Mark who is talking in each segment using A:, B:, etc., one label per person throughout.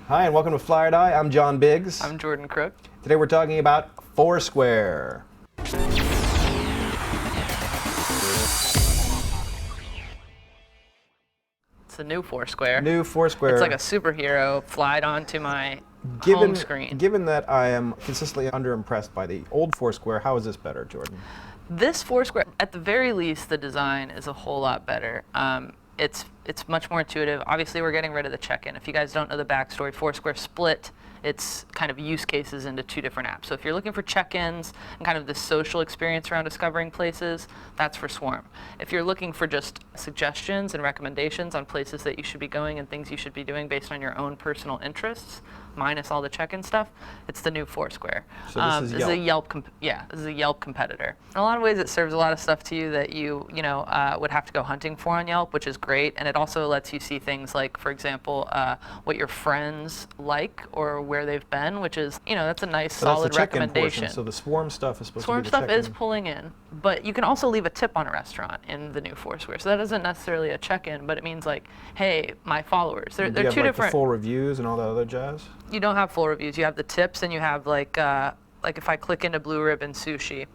A: Hi, and welcome to Fly or Die. I'm John Biggs.
B: I'm Jordan Crook.
A: Today we're talking about Foursquare.
B: It's the new Foursquare.
A: New Foursquare.
B: It's like a superhero flied onto my home screen.
A: Given that I am consistently underimpressed by the old Foursquare, how is this better, Jordan?
B: This Foursquare, at the very least, the design is a whole lot better. It's much more intuitive. Obviously, we're getting rid of the check-in. If you guys don't know the backstory, Foursquare split its kind of use cases into two different apps. So if you're looking for check-ins and kind of the social experience around discovering places, that's for Swarm. If you're looking for just suggestions and recommendations on places that you should be going and things you should be doing based on your own personal interests, minus all the check-in stuff, it's the new Foursquare.
A: So this is Yelp.
B: This is a Yelp competitor. In a lot of ways, it serves a lot of stuff to you that you would have to go hunting for on Yelp, which is great. And it also lets you see things like, for example, what your friends like or where they've been, which is, that's a nice, solid recommendation.
A: Portion, so the Swarm stuff is supposed to be the
B: Swarm stuff
A: check-in.
B: is pulling in, but you can also leave a tip on a restaurant in the new Foursquare. So that isn't necessarily a check-in, but it means like, hey, my followers. They're
A: Do you have,
B: two
A: like,
B: different.
A: the full reviews and all that other jazz?
B: You don't have full reviews. You have the tips, and you have like if I click into Blue Ribbon Sushi,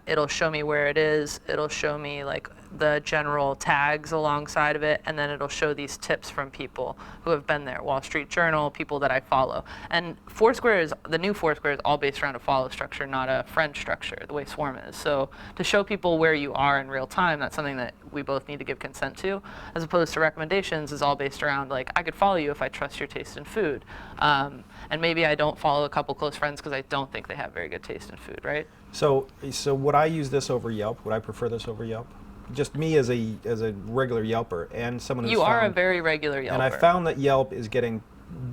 B: it'll show me where it is. It'll show me like the general tags alongside of it, and then it'll show these tips from people who have been there. Wall Street Journal, people that I follow. And the new Foursquare is all based around a follow structure, not a friend structure, the way Swarm is. So to show people where you are in real time, that's something that we both need to give consent to, as opposed to recommendations is all based around like, I could follow you if I trust your taste in food. And maybe I don't follow a couple close friends because I don't think they have very good taste in food, right?
A: So would I use this over Yelp? Would I prefer this over Yelp? Just me as a regular Yelper and someone who's
B: You are a very regular Yelper.
A: And I found that Yelp is getting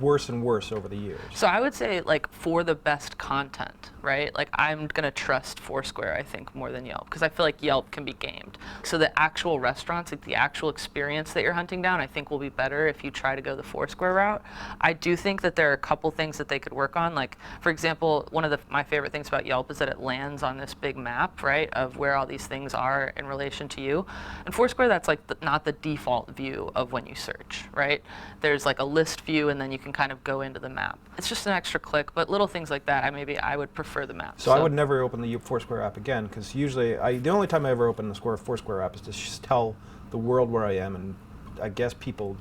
A: worse and worse over the years.
B: So I would say, like, for the best content, right? Like, I'm gonna trust Foursquare, I think, more than Yelp, because I feel like Yelp can be gamed. So the actual restaurants, like the actual experience that you're hunting down, I think will be better if you try to go the Foursquare route. I do think that there are a couple things that they could work on. Like, for example, one of my favorite things about Yelp is that it lands on this big map, right, of where all these things are in relation to you. And Foursquare, that's like not the default view of when you search, right? There's like a list view, and then you can kind of go into the map. It's just an extra click, but little things like that, I would prefer the map.
A: So I would never open the Foursquare app again, because usually, the only time I ever open the Foursquare app is to just tell the world where I am, and I guess people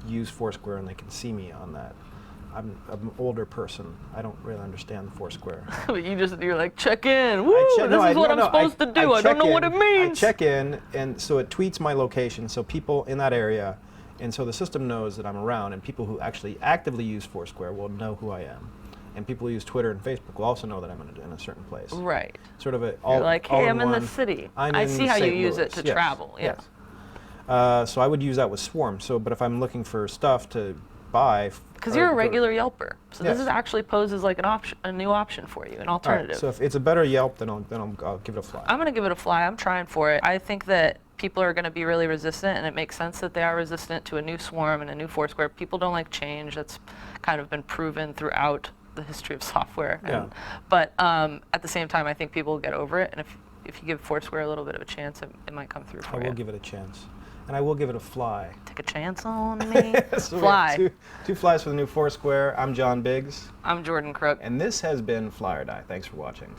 A: use Foursquare and they can see me on that. I'm an older person. I don't really understand Foursquare.
B: You're like, check in. Woo! This is what I'm supposed to do. I don't know what it means.
A: I check in, and so it tweets my location, so people in that area, and so the system knows that I'm around, and people who actually actively use Foursquare will know who I am. And people who use Twitter and Facebook will also know that I'm in a certain place.
B: Right.
A: Sort of
B: You're like, hey, I'm in the city. I see how you use it to travel. Yeah.
A: Yes. So I would use that with Swarm. But if I'm looking for stuff to buy,
B: because you're a regular Yelper, so
A: yes.
B: This is actually poses like a new option for you, an alternative.
A: Right, so if it's a better Yelp, then I'll give it a fly.
B: I'm going to give it a fly. I'm trying for it. I think that people are going to be really resistant, and it makes sense that they are resistant to a new Swarm and a new Foursquare. People don't like change. That's kind of been proven throughout the history of software.
A: Yeah.
B: But at the same time, I think people will get over it, and if you give Foursquare a little bit of a chance, it might come through for you.
A: I will give it a chance. And I will give it a fly.
B: Take a chance on me.
A: So
B: fly.
A: Two flies for the new Foursquare. I'm John Biggs.
B: I'm Jordan Crook.
A: And this has been Fly or Die. Thanks for watching.